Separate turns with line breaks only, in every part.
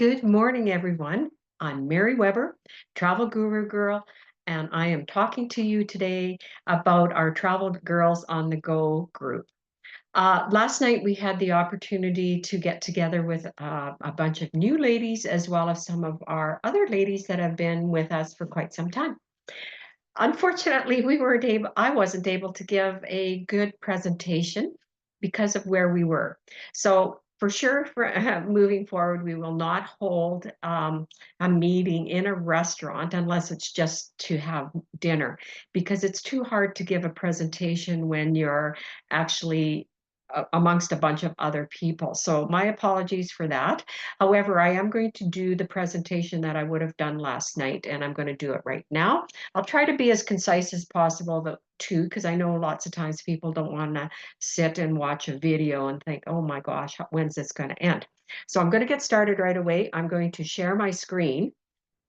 Good morning, everyone. I'm Mary Weber, Travel Guru Girl, and I am talking to you today about our Travel Girls on the Go group. Last night, we had the opportunity to get together with a bunch of new ladies, as well as some of our other ladies that have been with us for quite some time. Unfortunately, I wasn't able to give a good presentation because of where we were. So for sure, for moving forward, we will not hold a meeting in a restaurant unless it's just to have dinner, because it's too hard to give a presentation when you're actually amongst a bunch of other people. So my apologies for that. However, I am going to do the presentation that I would have done last night, and I'm going to do it right now. I'll try to be as concise as possible too, because I know lots of times people don't want to sit and watch a video and think, oh my gosh, when's this going to end? So I'm going to get started right away. I'm going to share my screen,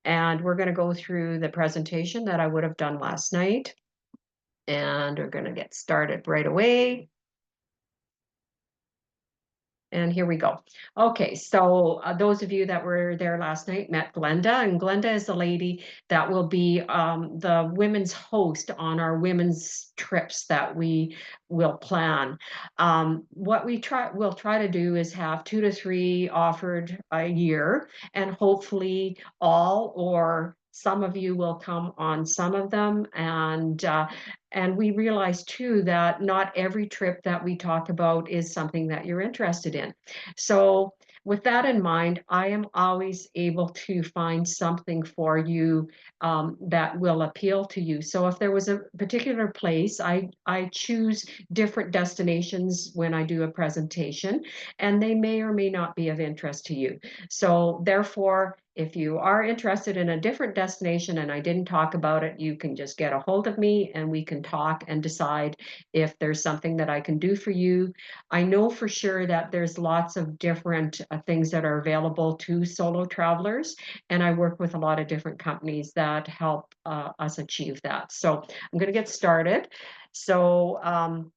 and we're going to go through the presentation that I would have done last night. And we're going to get started right away. And here we go. Okay, so those of you that were there last night met Glenda, and Glenda is the lady that will be the women's host on our women's trips that we will plan. What we'll try to do is have 2 to 3 offered a year, and hopefully all or some of you will come on some of them, and we realize too that not every trip that we talk about is something that you're interested in. So with that in mind, I am always able to find something for you that will appeal to you. So if there was a particular place, I choose different destinations when I do a presentation, and they may or may not be of interest to you. So therefore, if you are interested in a different destination and I didn't talk about it, you can just get a hold of me and we can talk and decide if there's something that I can do for you. I know for sure that there's lots of different things that are available to solo travelers, and I work with a lot of different companies that help us achieve that. So I'm going to get started. So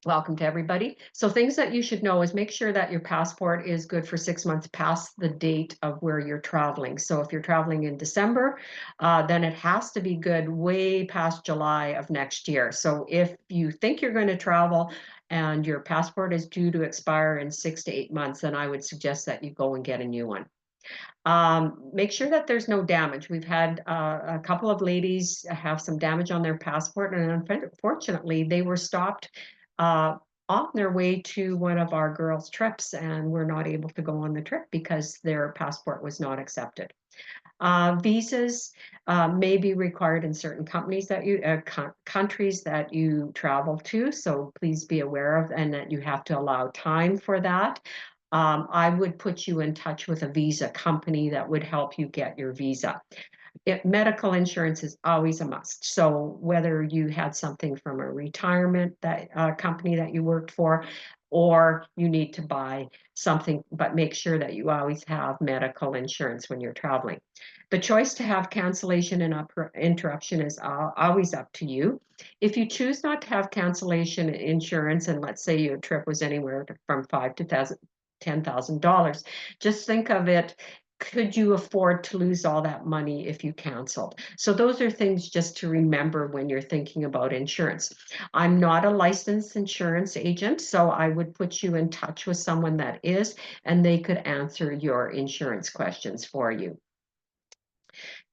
welcome to everybody. So things that you should know is make sure that your passport is good for 6 months past the date of where you're traveling. So if you're traveling in December, then it has to be good way past July of next year. So if you think you're going to travel and your passport is due to expire in 6 to 8 months, then I would suggest that you go and get a new one. Make sure that there's no damage. We've had a couple of ladies have some damage on their passport, and unfortunately, they were stopped on their way to one of our girls' trips and were not able to go on the trip because their passport was not accepted. Visas may be required in certain companies that countries that you travel to, so please be aware of and that you have to allow time for that. I would put you in touch with a visa company that would help you get your visa. Medical insurance is always a must. So whether you had something from a retirement company that you worked for, or you need to buy something, but make sure that you always have medical insurance when you're traveling. The choice to have cancellation and interruption is always up to you. If you choose not to have cancellation insurance, and let's say your trip was anywhere from $5,000 to $10,000, just think of it, could you afford to lose all that money if you canceled? So those are things just to remember when you're thinking about insurance. I'm not a licensed insurance agent, so I would put you in touch with someone that is, and they could answer your insurance questions for you.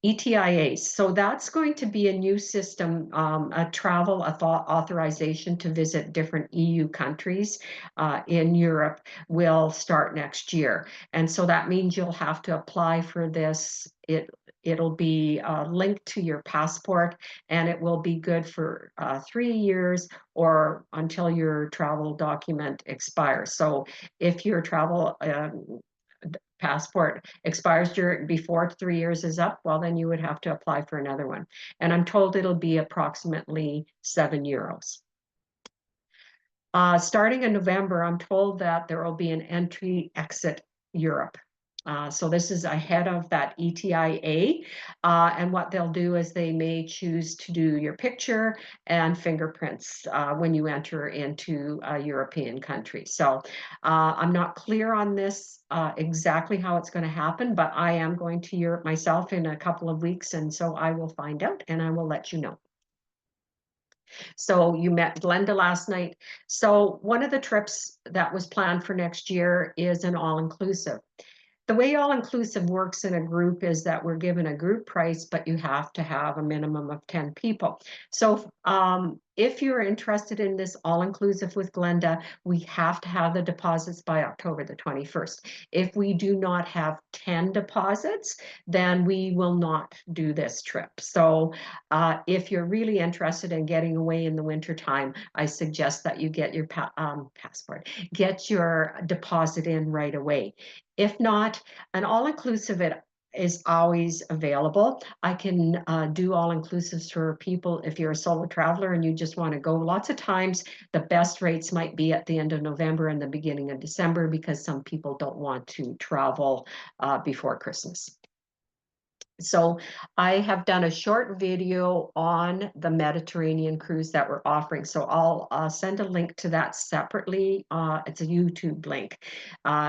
ETIAs. So that's going to be a new system, a travel authorization to visit different EU countries in Europe will start next year. And so that means you'll have to apply for this. It'll be linked to your passport, and it will be good for 3 years or until your travel document expires. So if your travel passport expires before 3 years is up, well, then you would have to apply for another one. And I'm told it'll be approximately €7. Starting in November, I'm told that there will be an entry exit Europe. So this is ahead of that ETIA, and what they'll do is they may choose to do your picture and fingerprints when you enter into a European country. So I'm not clear on this exactly how it's going to happen, but I am going to Europe myself in a couple of weeks, and so I will find out and I will let you know. So you met Glenda last night. So one of the trips that was planned for next year is an all-inclusive. The way all-inclusive works in a group is that we're given a group price, but you have to have a minimum of 10 people. So if you're interested in this all-inclusive with Glenda, we have to have the deposits by October the 21st. If we do not have 10 deposits, then we will not do this trip. So if you're really interested in getting away in the wintertime, I suggest that you get your passport, get your deposit in right away. If not, an all-inclusive it is always available. I can do all-inclusives for people if you're a solo traveler and you just want to go. Lots of times the best rates might be at the end of November and the beginning of December because some people don't want to travel before Christmas. So I have done a short video on the Mediterranean cruise that we're offering. So I'll send a link to that separately. It's a YouTube link,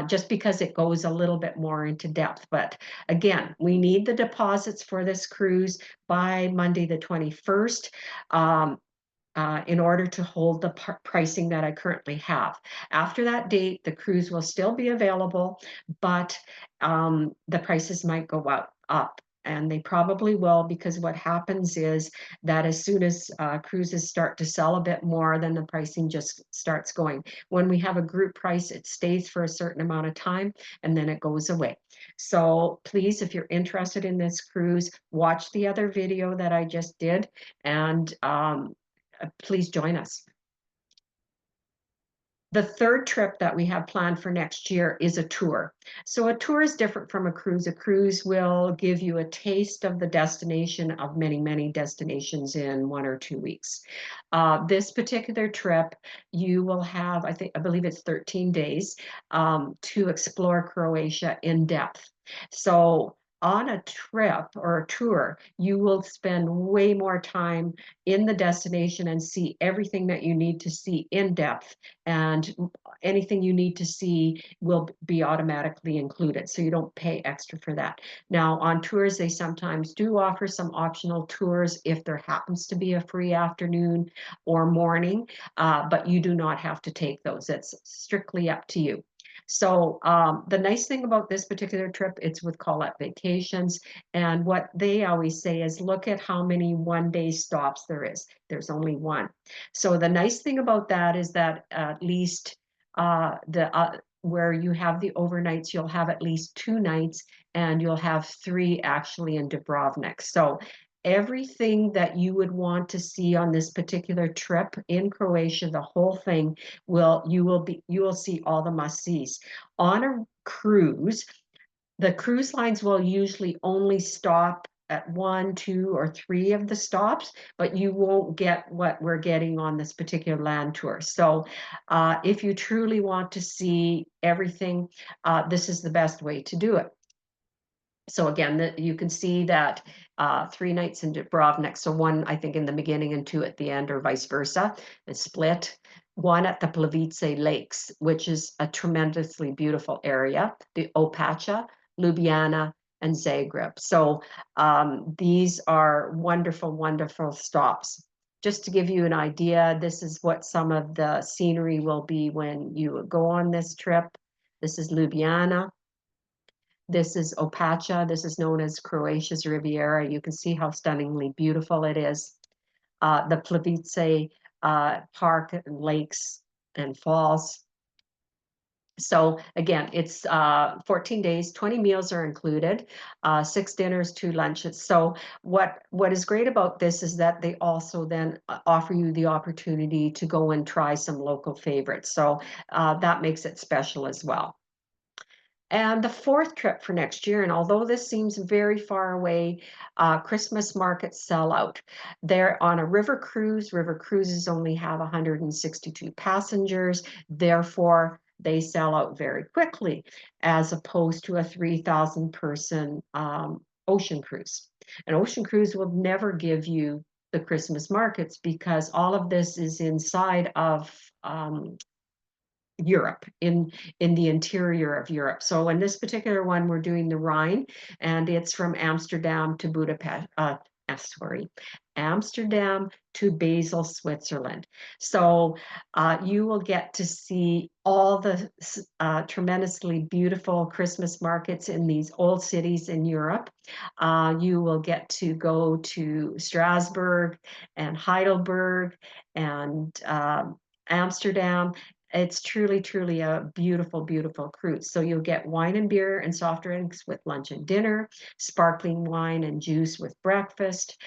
just because it goes a little bit more into depth. But again, we need the deposits for this cruise by Monday the 21st. In order to hold the pricing that I currently have. After that date, the cruise will still be available, but the prices might go up. And they probably will, because what happens is that as soon as cruises start to sell a bit more, then the pricing just starts going. When we have a group price, it stays for a certain amount of time and then it goes away. So please, if you're interested in this cruise, watch the other video that I just did, and please join us. The third trip that we have planned for next year is a tour. So a tour is different from a cruise. A cruise will give you a taste of the destination of many, many destinations in 1 or 2 weeks. This particular trip, you will have, I believe it's 13 days to explore Croatia in depth. So on a trip or a tour, you will spend way more time in the destination and see everything that you need to see in depth, and anything you need to see will be automatically included, so you don't pay extra for that. Now on tours, they sometimes do offer some optional tours if there happens to be a free afternoon or morning, but you do not have to take those. It's strictly up to you. So the nice thing about this particular trip, it's with Colette Vacations, and what they always say is look at how many one-day stops there is. There's only one. So the nice thing about that is that at least where you have the overnights, you'll have at least 2 nights, and you'll have 3 actually in Dubrovnik. So everything that you would want to see on this particular trip in Croatia, the whole thing you will see all the must-sees. On a cruise, the cruise lines will usually only stop at 1, 2, or 3 of the stops, but you won't get what we're getting on this particular land tour. So if you truly want to see everything, this is the best way to do it. So again, you can see that 3 nights in Dubrovnik, so 1, I think, in the beginning and 2 at the end, or vice versa. It's split. 1 at the Plavice Lakes, which is a tremendously beautiful area, the Opacha, Ljubljana, and Zagreb. So these are wonderful, wonderful stops. Just to give you an idea, this is what some of the scenery will be when you go on this trip. This is Ljubljana. This is Opacha. This is known as Croatia's Riviera. You can see how stunningly beautiful it is. The Plavice Park and lakes and falls. So again, it's 14 days, 20 meals are included, 6 dinners, 2 lunches. So what is great about this is that they also then offer you the opportunity to go and try some local favorites. So that makes it special as well. And the 4th trip for next year, and although this seems very far away, Christmas markets sell out. They're on a river cruise. River cruises only have 162 passengers. Therefore, they sell out very quickly, as opposed to a 3,000 person ocean cruise. An ocean cruise will never give you the Christmas markets because all of this is inside of Europe, in the interior of Europe. So in this particular one, we're doing the Rhine, and it's from Amsterdam to Budapest. Amsterdam to Basel, Switzerland. So you will get to see all the tremendously beautiful Christmas markets in these old cities in Europe. You will get to go to Strasbourg and Heidelberg and Amsterdam. It's truly, truly a beautiful, beautiful cruise. So you'll get wine and beer and soft drinks with lunch and dinner, sparkling wine and juice with breakfast,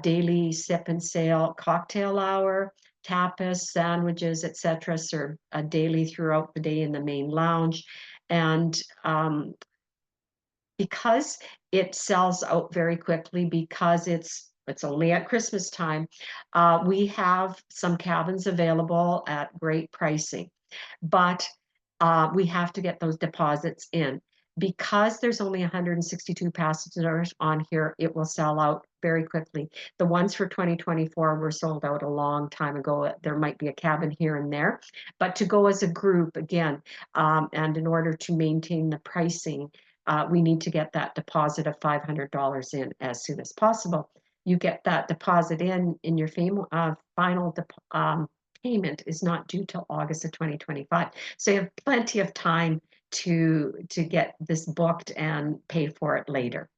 daily sip and sail cocktail hour, tapas, sandwiches, etc., served daily throughout the day in the main lounge. And because it sells out very quickly, because it's only at Christmas time, we have some cabins available at great pricing, but we have to get those deposits in. Because there's only 162 passengers on here, it will sell out very quickly. The ones for 2024 were sold out a long time ago. There might be a cabin here and there, but to go as a group again, and in order to maintain the pricing, we need to get that deposit of $500 in as soon as possible. You get that deposit in your final payment is not due till August of 2025. So you have plenty of time to get this booked and pay for it later.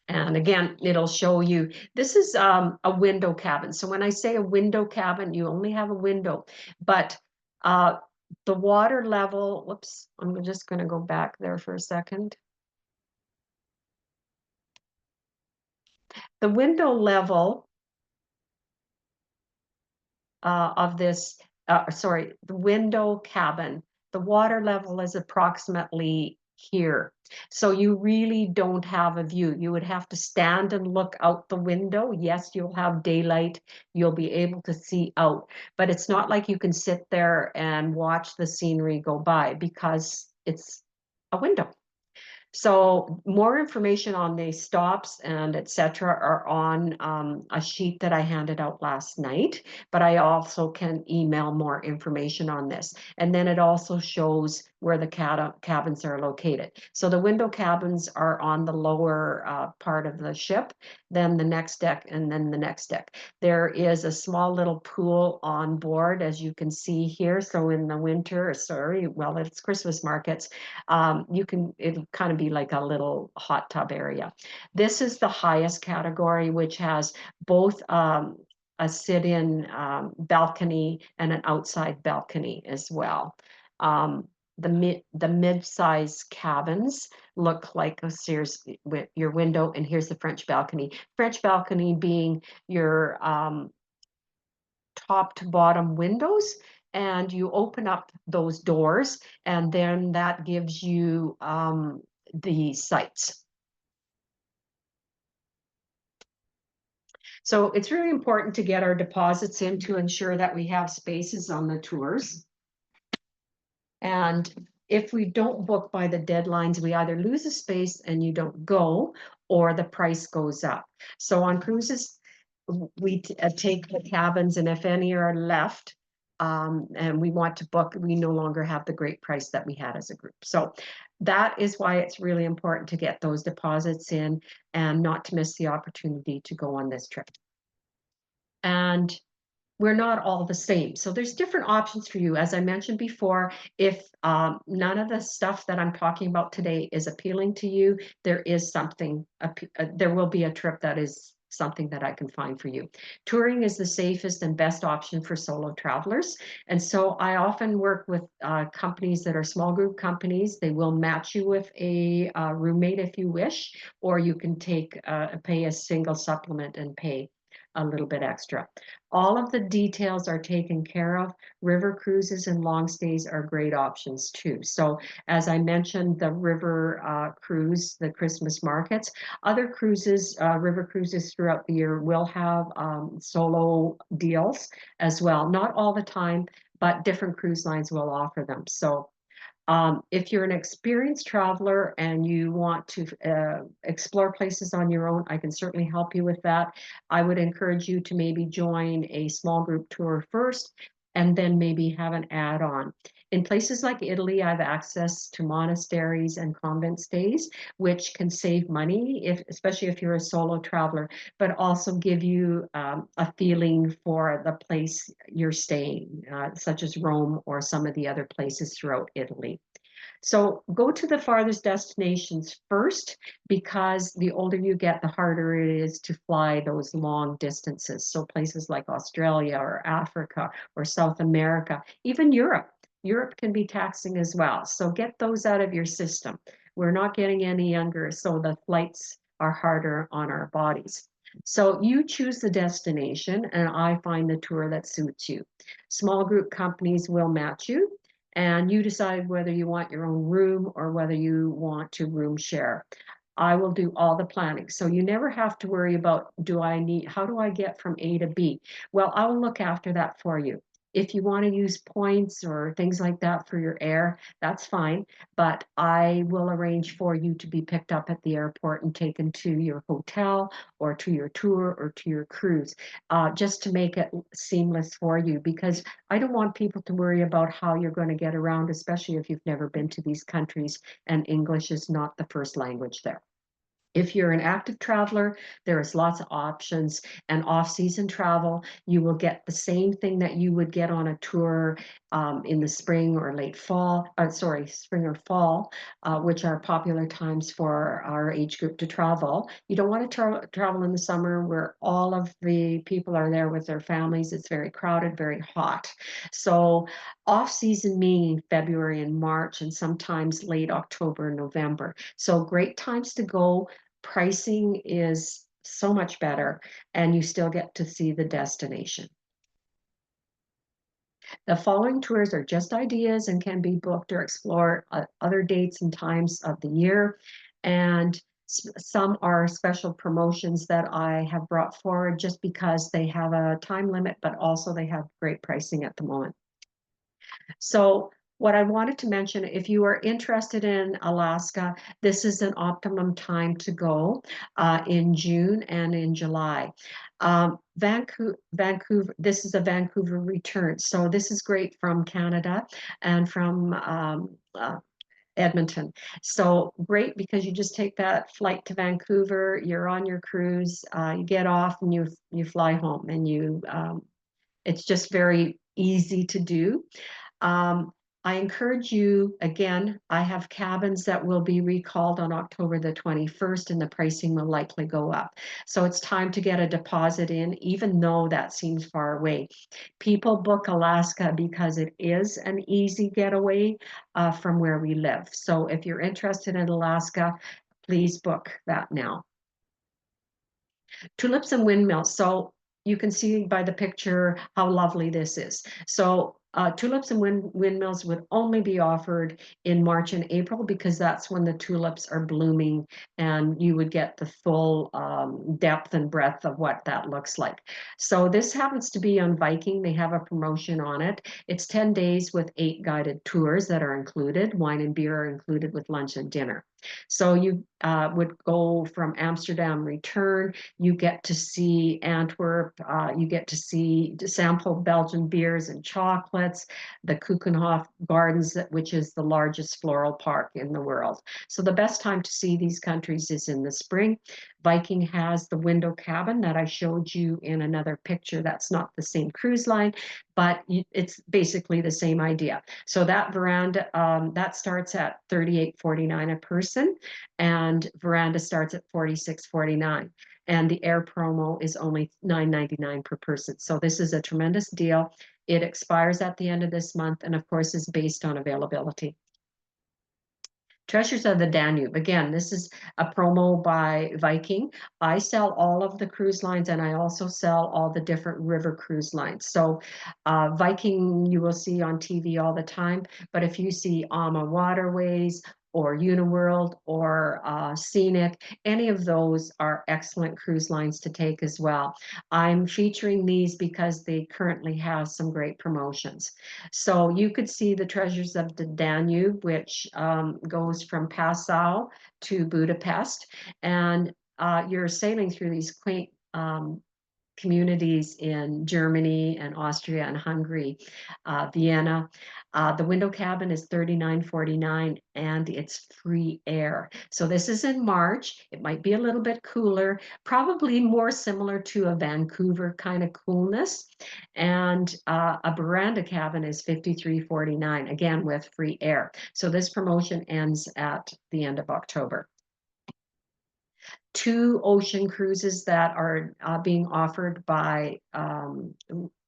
And again, it'll show you, this is a window cabin. So when I say a window cabin, you only have a window, but the water level, whoops, I'm just going to go back there for a second. The window level of this, sorry, the window cabin, the water level is approximately here. So you really don't have a view. You would have to stand and look out the window. Yes, you'll have daylight. You'll be able to see out, but it's not like you can sit there and watch the scenery go by because it's a window. So more information on the stops and etc. are on a sheet that I handed out last night, but I also can email more information on this. And then it also shows where the cabins are located. So the window cabins are on the lower part of the ship, then the next deck, and then the next deck. There is a small little pool on board, as you can see here. So in the winter, sorry, well, it's Christmas markets, it'll kind of be like a little hot tub area. This is the highest category, which has both a sit-in balcony and an outside balcony as well. The mid-size cabins look like a Sears with your window, and here's the French balcony. French balcony being your top to bottom windows, and you open up those doors, and then that gives you the sights. So it's really important to get our deposits in to ensure that we have spaces on the tours. And if we don't book by the deadlines, we either lose a space and you don't go, or the price goes up. So on cruises, we take the cabins, and if any are left, and we want to book, we no longer have the great price that we had as a group. So that is why it's really important to get those deposits in and not to miss the opportunity to go on this trip. And we're not all the same. So there's different options for you. As I mentioned before, if none of the stuff that I'm talking about today is appealing to you, there is something, there will be a trip that is something that I can find for you. Touring is the safest and best option for solo travelers. And so I often work with companies that are small group companies. They will match you with a roommate if you wish, or you can pay a single supplement and pay a little bit extra. All of the details are taken care of. River cruises and long stays are great options too. So as I mentioned, the river cruise, the Christmas markets, other cruises, river cruises throughout the year will have solo deals as well. Not all the time, but different cruise lines will offer them. So if you're an experienced traveler and you want to explore places on your own, I can certainly help you with that. I would encourage you to maybe join a small group tour first and then maybe have an add-on. In places like Italy, I have access to monasteries and convent stays, which can save money, especially if you're a solo traveler, but also give you a feeling for the place you're staying, such as Rome or some of the other places throughout Italy. So go to the farthest destinations first, because the older you get, the harder it is to fly those long distances. So places like Australia or Africa or South America, even Europe. Europe can be taxing as well. So get those out of your system. We're not getting any younger, so the flights are harder on our bodies. So you choose the destination and I find the tour that suits you. Small group companies will match you, and you decide whether you want your own room or whether you want to room share. I will do all the planning. So you never have to worry about, how do I get from A to B? Well, I will look after that for you. If you want to use points or things like that for your air, that's fine. But I will arrange for you to be picked up at the airport and taken to your hotel or to your tour or to your cruise, just to make it seamless for you. Because I don't want people to worry about how you're going to get around, especially if you've never been to these countries and English is not the first language there. If you're an active traveler, there is lots of options. And off-season travel, you will get the same thing that you would get on a tour in the spring or late fall, spring or fall, which are popular times for our age group to travel. You don't want to travel in the summer where all of the people are there with their families. It's very crowded, very hot. So off-season meaning February and March, and sometimes late October and November. So great times to go. Pricing is so much better, and you still get to see the destination. The following tours are just ideas and can be booked or explore other dates and times of the year. And some are special promotions that I have brought forward just because they have a time limit, but also they have great pricing at the moment. So what I wanted to mention, if you are interested in Alaska, this is an optimum time to go in June and in July. Vancouver, this is a Vancouver return. So this is great from Canada and from Edmonton. So great because you just take that flight to Vancouver, you're on your cruise, you get off and you fly home, and it's just very easy to do. I encourage you, again, I have cabins that will be recalled on October the 21st, and the pricing will likely go up. So it's time to get a deposit in, even though that seems far away. People book Alaska because it is an easy getaway from where we live. So if you're interested in Alaska, please book that now. Tulips and windmills. So you can see by the picture how lovely this is. So tulips and windmills would only be offered in March and April, because that's when the tulips are blooming and you would get the full depth and breadth of what that looks like. So this happens to be on Viking. They have a promotion on it. It's 10 days with 8 guided tours that are included. Wine and beer are included with lunch and dinner. So you would go from Amsterdam, return, you get to see Antwerp, you get to sample Belgian beers and chocolates, the Keukenhof Gardens, which is the largest floral park in the world. So the best time to see these countries is in the spring. Viking has the window cabin that I showed you in another picture. That's not the same cruise line, but it's basically the same idea. So that veranda, that starts at $38.49 a person, and veranda starts at $46.49. And the air promo is only $9.99 per person. So this is a tremendous deal. It expires at the end of this month, and of course is based on availability. Treasures of the Danube. Again, this is a promo by Viking. I sell all of the cruise lines, and I also sell all the different river cruise lines. So Viking you will see on TV all the time, but if you see AMA Waterways, or Uniworld or Scenic. Any of those are excellent cruise lines to take as well. I'm featuring these because they currently have some great promotions. So you could see the Treasures of the Danube, which goes from Passau to Budapest, and you're sailing through these quaint communities in Germany and Austria and Hungary, Vienna. The window cabin is $39.49 and it's free air. So this is in March. It might be a little bit cooler, probably more similar to a Vancouver kind of coolness. And a veranda cabin is $53.49, again with free air. So this promotion ends at the end of October. 2 ocean cruises that are being offered by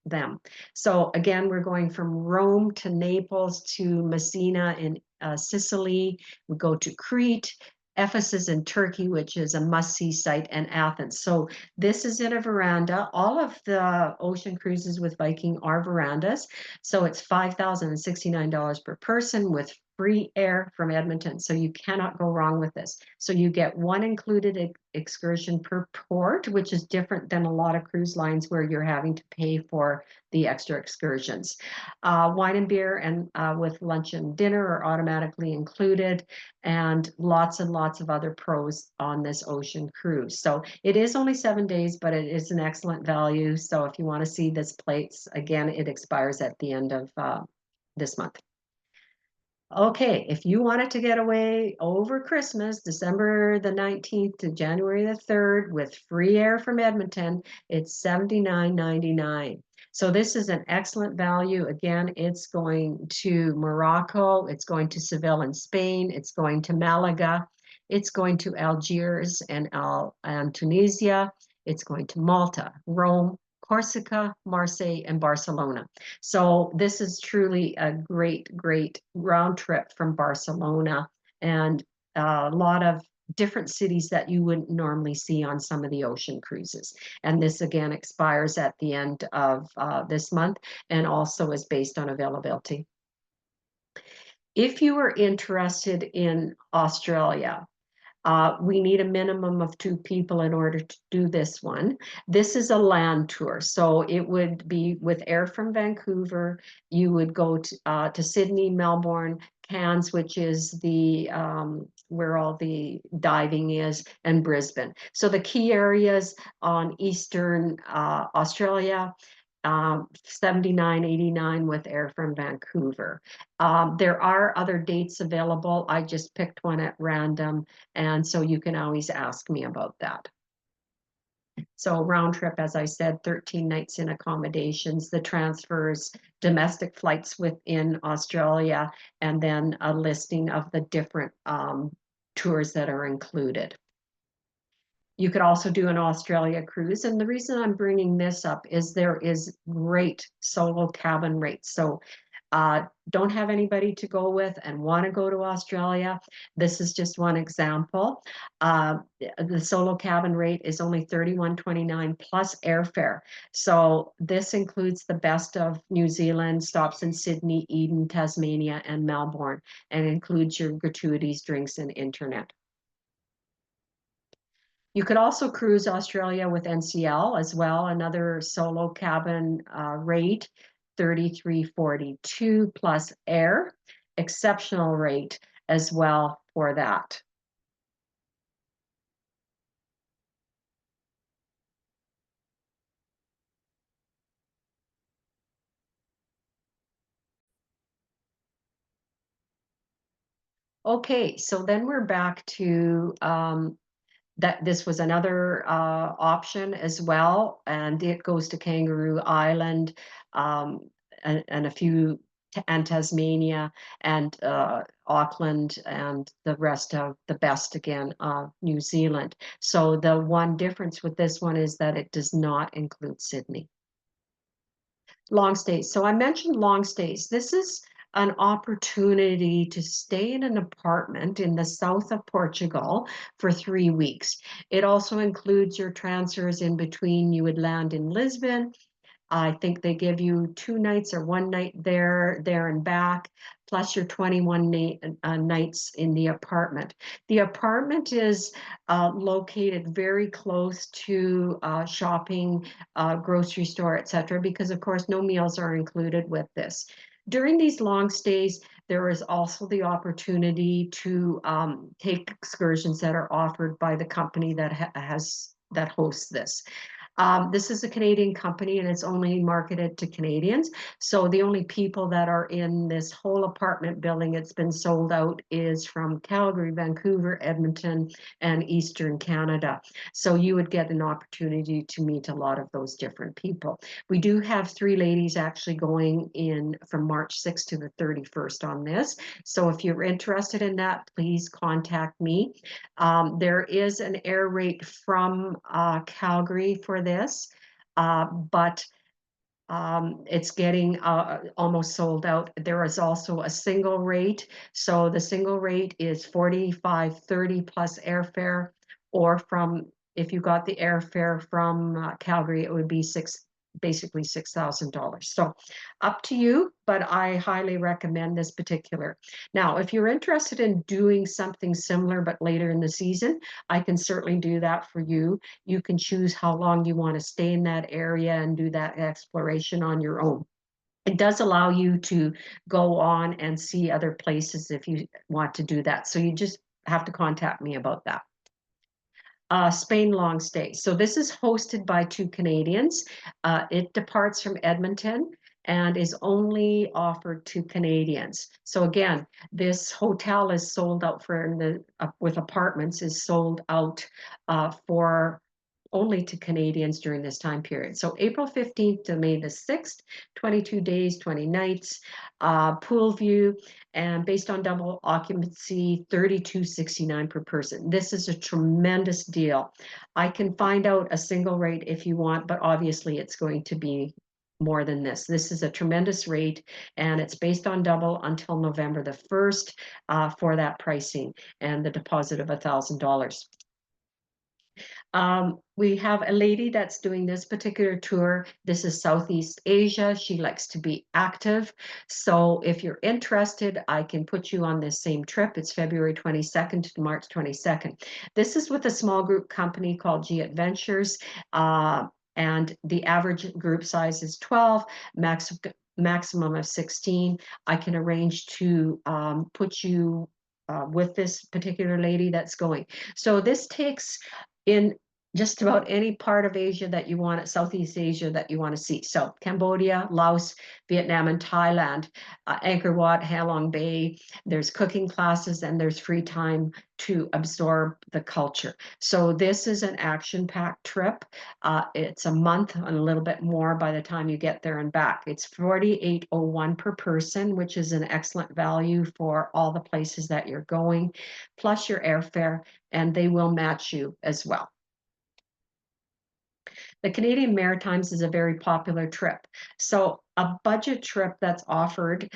them. So again, we're going from Rome to Naples to Messina in Sicily. We go to Crete, Ephesus in Turkey, which is a must-see site, and Athens. So this is in a veranda. All of the ocean cruises with Viking are verandas. So it's $5,069 per person with free air from Edmonton. So you cannot go wrong with this. So you get one included excursion per port, which is different than a lot of cruise lines where you're having to pay for the extra excursions. Wine and beer and with lunch and dinner are automatically included, and lots of other pros on this ocean cruise. So it is only 7 days, but it is an excellent value. So if you want to see this place, again, it expires at the end of this month. Okay, if you wanted to get away over Christmas, December the 19th to January the 3rd with free air from Edmonton, it's $79.99. So this is an excellent value. Again, it's going to Morocco, it's going to Seville in Spain, it's going to Malaga, it's going to Algiers and Tunisia, it's going to Malta, Rome, Corsica, Marseille, and Barcelona. So this is truly a great round trip from Barcelona, and a lot of different cities that you wouldn't normally see on some of the ocean cruises. And this again expires at the end of this month and also is based on availability. If you are interested in Australia, we need a minimum of 2 people in order to do this one. This is a land tour, so it would be with air from Vancouver. You would go to Sydney, Melbourne, Cairns, which is the where all the diving is, and Brisbane. So the key areas on Eastern Australia. 79.89 with air from Vancouver. There are other dates available. I just picked one at random, and so you can always ask me about that. So round trip, as I said, 13 nights in accommodations, the transfers, domestic flights within Australia, and then a listing of the different tours that are included. You could also do an Australia cruise. And the reason I'm bringing this up is there is great solo cabin rates. So don't have anybody to go with and want to go to Australia. This is just one example. The solo cabin rate is only $31.29 plus airfare. So this includes the best of New Zealand, stops in Sydney, Eden, Tasmania, and Melbourne, and includes your gratuities, drinks, and internet. You could also cruise Australia with NCL as well, another solo cabin rate, $33.42 plus air, exceptional rate as well for that. Okay, so then we're back to that this was another option as well, and it goes to Kangaroo Island and a few and Tasmania and Auckland and the rest of the best again New Zealand. So the one difference with this one is that it does not include Sydney. Long stays. So I mentioned long stays. This is an opportunity to stay in an apartment in the south of Portugal for 3 weeks. It also includes your transfers in between. You would land in Lisbon, I think they give you 2 nights or 1 night there and back, plus your 21 nights in the apartment. The apartment is located very close to shopping, grocery store, etc., because of course no meals are included with this. During these long stays, there is also the opportunity to take excursions that are offered by the company that hosts this. This is a Canadian company and it's only marketed to Canadians. So the only people that are in this whole apartment building, it's been sold out, is from Calgary, Vancouver, Edmonton, and Eastern Canada. So you would get an opportunity to meet a lot of those different people. We do have 3 ladies actually going in from March 6th to the 31st on this. So if you're interested in that, please contact me. There is an air rate from Calgary for this, but it's getting almost sold out. There is also a single rate. So the single rate is $45.30 plus airfare, or if you got the airfare from Calgary, it would be basically $6,000. So up to you, but I highly recommend this particular. Now, if you're interested in doing something similar, but later in the season, I can certainly do that for you. You can choose how long you want to stay in that area and do that exploration on your own. It does allow you to go on and see other places if you want to do that. So you just have to contact me about that. Spain long stay. So this is hosted by 2 Canadians. It departs from Edmonton and is only offered to Canadians. So again, this hotel is sold out with apartments, is sold out for only to Canadians during this time period. So April 15th to May the 6th, 22 days, 20 nights, pool view, and based on double occupancy, $32.69 per person. This is a tremendous deal. I can find out a single rate if you want, but obviously it's going to be more than this. This is a tremendous rate, and it's based on double until November the 1st for that pricing and the deposit of $1,000. We have a lady that's doing this particular tour. This is Southeast Asia. She likes to be active. So if you're interested, I can put you on this same trip. It's February 22nd to March 22nd. This is with a small group company called G Adventures. And the average group size is 12, maximum of 16. I can arrange to put you with this particular lady that's going. So this takes in just about any part of Asia that you want, Southeast Asia that you want to see. So Cambodia, Laos, Vietnam, and Thailand, Angkor Wat, Halong Bay. There's cooking classes and there's free time to absorb the culture. So this is an action-packed trip. It's a month and a little bit more by the time you get there and back. It's $48.01 per person, which is an excellent value for all the places that you're going, plus your airfare, and they will match you as well. The Canadian Maritimes is a very popular trip. So a budget trip that's offered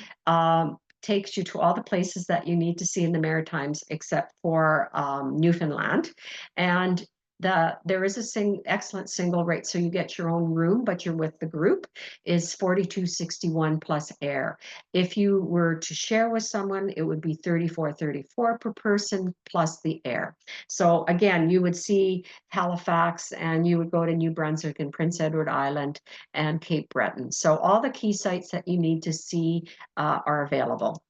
takes you to all the places that you need to see in the Maritimes except for Newfoundland. And there is excellent single rate, so you get your own room, but you're with the group, is $42.61 plus air. If you were to share with someone, it would be $34.34 per person plus the air. So again, you would see Halifax and you would go to New Brunswick and Prince Edward Island and Cape Breton. So all the key sites that you need to see are available.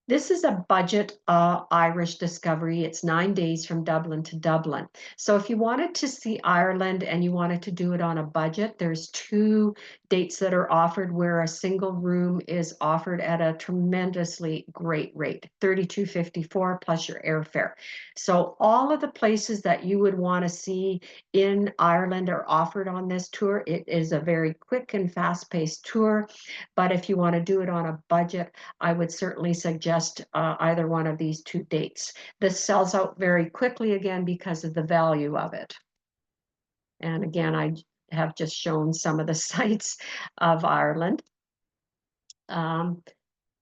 This is a budget Irish discovery. It's 9 days from Dublin to Dublin. So if you wanted to see Ireland and you wanted to do it on a budget, there's 2 dates that are offered where a single room is offered at a tremendously great rate, $32.54 plus your airfare. So all of the places that you would want to see in Ireland are offered on this tour. It is a very quick and fast-paced tour, but if you want to do it on a budget, I would certainly suggest either one of these 2 dates. This sells out very quickly again because of the value of it. And again, I have just shown some of the sites of Ireland.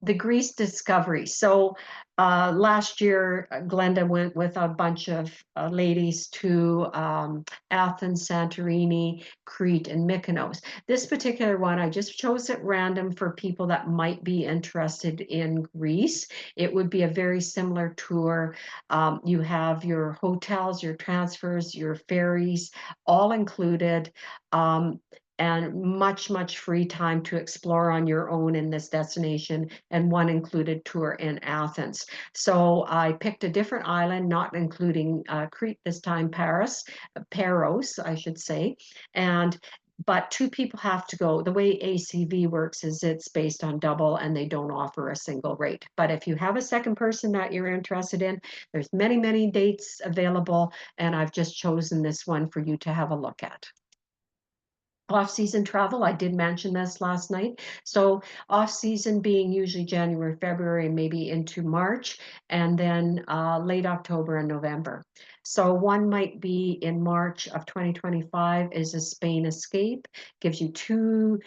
the Greece discovery. So last year, Glenda went with a bunch of ladies to Athens, Santorini, Crete, and Mykonos. This particular one, I just chose it random for people that might be interested in Greece. It would be a very similar tour. You have your hotels, your transfers, your ferries, all included. And much free time to explore on your own in this destination, and one included tour in Athens. So I picked a different island, not including Crete this time, Paros, I should say. And but two people have to go. The way ACV works is it's based on double and they don't offer a single rate. But if you have a second person that you're interested in, there's many dates available, and I've just chosen this one for you to have a look at. Off-season travel, I did mention this last night. So off-season being usually January, February, maybe into March, and then late October and November. So one might be in March of 2025 is a Spain escape, gives you 2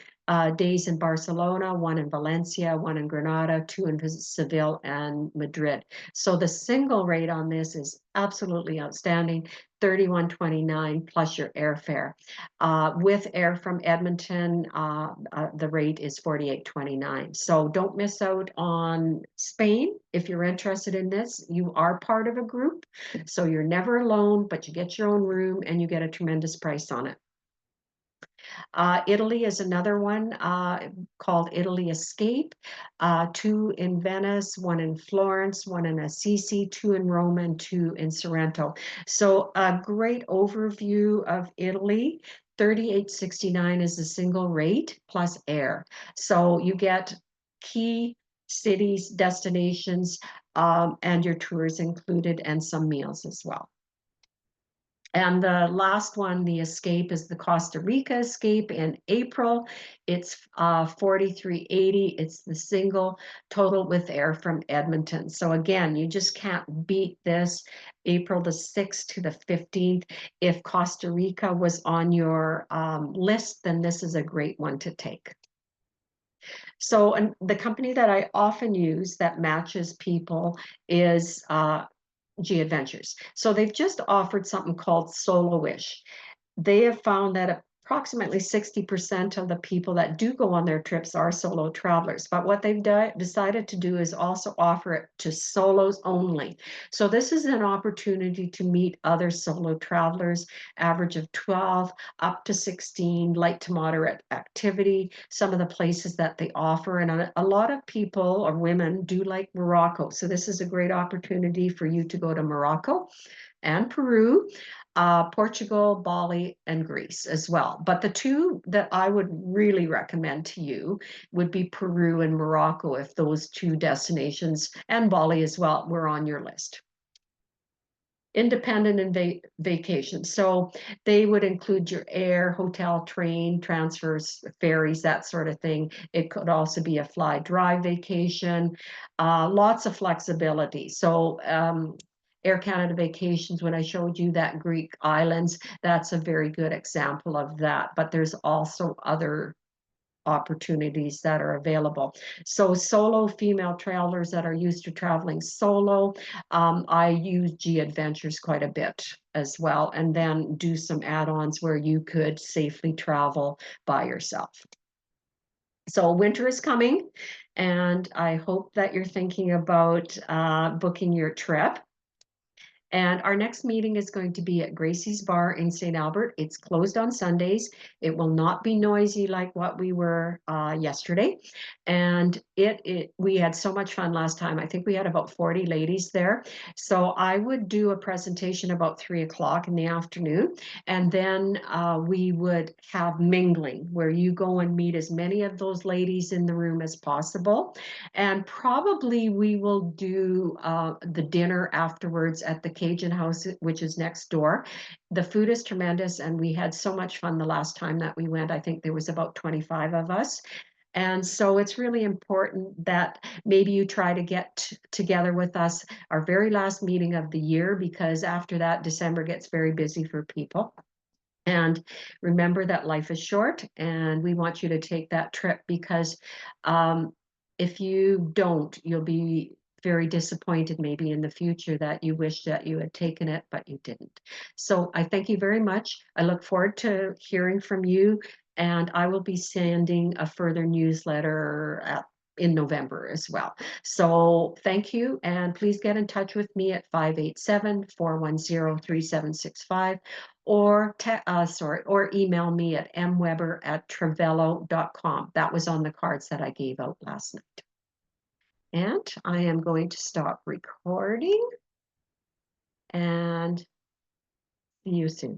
days in Barcelona, one in Valencia, one in Granada, 2 in Seville and Madrid. So the single rate on this is absolutely outstanding, $31.29 plus your airfare. With air from Edmonton, the rate is $48.29. So don't miss out on Spain. If you're interested in this, you are part of a group. So you're never alone, but you get your own room and you get a tremendous price on it. Italy is another one called Italy Escape. 2 in Venice, 1 in Florence, 1 in Assisi, 2 in Rome, and 2 in Sorrento. So a great overview of Italy. $38.69 is a single rate plus air. So you get key cities, destinations, and your tours included, and some meals as well. And the last one, the escape, is the Costa Rica escape in April. It's $43.80. It's the single total with air from Edmonton. So again, you just can't beat this. April the 6th to the 15th. If Costa Rica was on your list, then this is a great one to take. So, and the company that I often use that matches people is G Adventures. So they've just offered something called Solo-ish. They have found that approximately 60% of the people that do go on their trips are solo travelers. But what they've decided to do is also offer it to solos only. So this is an opportunity to meet other solo travelers, average of 12 up to 16, light to moderate activity, some of the places that they offer. And a lot of people or women do like Morocco. So this is a great opportunity for you to go to Morocco and Peru, Portugal, Bali, and Greece as well. But the two that I would really recommend to you would be Peru and Morocco, if those 2 destinations, and Bali as well, were on your list. Independent and vacation. So they would include your air, hotel, train, transfers, ferries, that sort of thing. It could also be a fly drive vacation, lots of flexibility. So Air Canada Vacations, when I showed you that Greek islands, that's a very good example of that. But there's also other opportunities that are available. So solo female travelers that are used to traveling solo, I use G Adventures quite a bit as well, and then do some add-ons where you could safely travel by yourself. So winter is coming, and I hope that you're thinking about booking your trip. And our next meeting is going to be at Gracie's Bar in St. Albert. It's closed on Sundays. It will not be noisy like what we were yesterday. And we had so much fun last time. I think we had about 40 ladies there. So I would do a presentation about 3 o'clock in the afternoon. And then we would have mingling where you go and meet as many of those ladies in the room as possible. And probably we will do the dinner afterwards at the Cajun House, which is next door. The food is tremendous, and we had so much fun the last time that we went. I think there was about 25 of us. And so it's really important that maybe you try to get together with us our very last meeting of the year, because after that, December gets very busy for people. And remember that life is short, and we want you to take that trip because if you don't, you'll be very disappointed maybe in the future that you wish that you had taken it, but you didn't. So I thank you very much. I look forward to hearing from you, and I will be sending a further newsletter in November as well. So thank you, and please get in touch with me at 587-410-3765 or or email me at mweber@trevelo.com. That was on the cards that I gave out last night. And I am going to stop recording and see you soon.